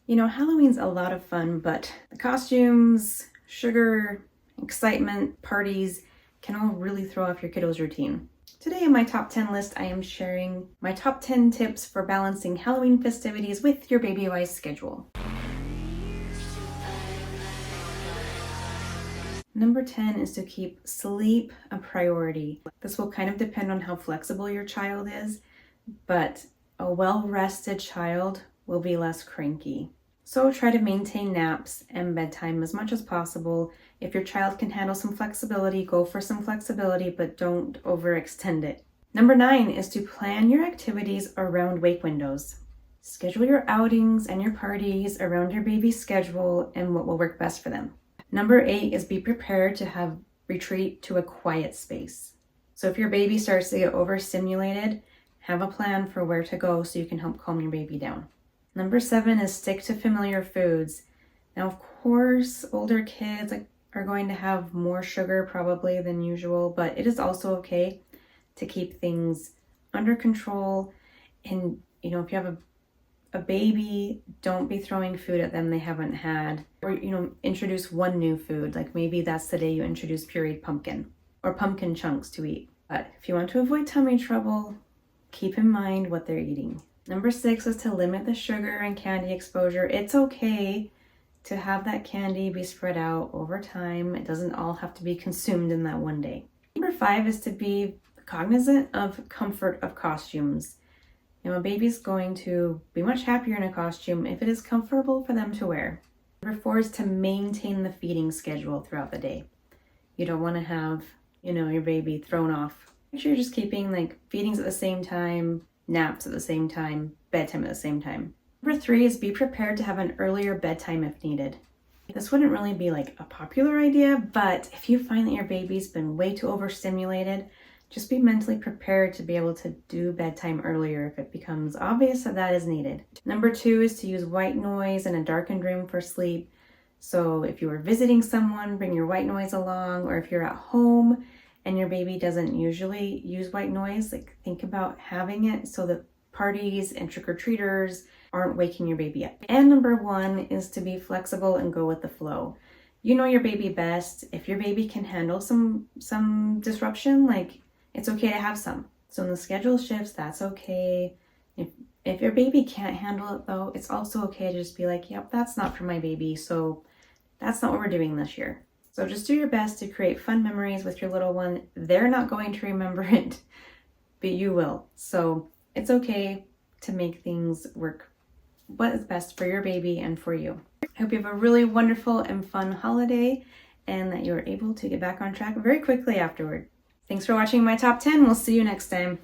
You know, Halloween's a lot of fun, but the costumes, sugar, excitement, parties can all really throw off your kiddos' routine. Today in my top 10 list, I am sharing my top 10 tips for balancing Halloween festivities with your Babywise schedule. Number 10 is to keep sleep a priority. This will kind of depend on how flexible your child is, but a well-rested child will be less cranky. So try to maintain naps and bedtime as much as possible. If your child can handle some flexibility, go for some flexibility, but don't overextend it. Number 9 is to plan your activities around wake windows. Schedule your outings and your parties around your baby's schedule and what will work best for them. Number 8 is be prepared to have retreat to a quiet space. So if your baby starts to get overstimulated, have a plan for where to go so you can help calm your baby down. Number 7 is stick to familiar foods. Now, of course, older kids are going to have more sugar probably than usual, but it is also okay to keep things under control. And, you know, if you have a baby, don't be throwing food at them they haven't had. Or, introduce one new food. Like maybe that's the day you introduce pureed pumpkin or pumpkin chunks to eat. But if you want to avoid tummy trouble, keep in mind what they're eating. Number 6 is to limit the sugar and candy exposure. It's okay to have that candy be spread out over time. It doesn't all have to be consumed in that one day. Number 5 is to be cognizant of comfort of costumes. You know, a baby's going to be much happier in a costume if it is comfortable for them to wear. Number 4 is to maintain the feeding schedule throughout the day. You don't want to have, your baby thrown off. Make sure you're just keeping feedings at the same time, naps at the same time, bedtime at the same time. Number 3 is be prepared to have an earlier bedtime if needed. This wouldn't really be a popular idea, but if you find that your baby's been way too overstimulated, just be mentally prepared to be able to do bedtime earlier if it becomes obvious that is needed. Number 2 is to use white noise in a darkened room for sleep. So if you are visiting someone, bring your white noise along, or if you're at home and your baby doesn't usually use white noise, think about having it so that parties and trick-or-treaters aren't waking your baby up. And number 1 is to be flexible and go with the flow. You know your baby best. If your baby can handle some disruption, it's okay to have some. So when the schedule shifts, that's okay. If your baby can't handle it though, it's also okay to just be yep, that's not for my baby, so that's not what we're doing this year. So just do your best to create fun memories with your little one. They're not going to remember it, but you will. So it's okay to make things work what is best for your baby and for you. I hope you have a really wonderful and fun holiday and that you're able to get back on track very quickly afterward. Thanks for watching my top 10. We'll see you next time.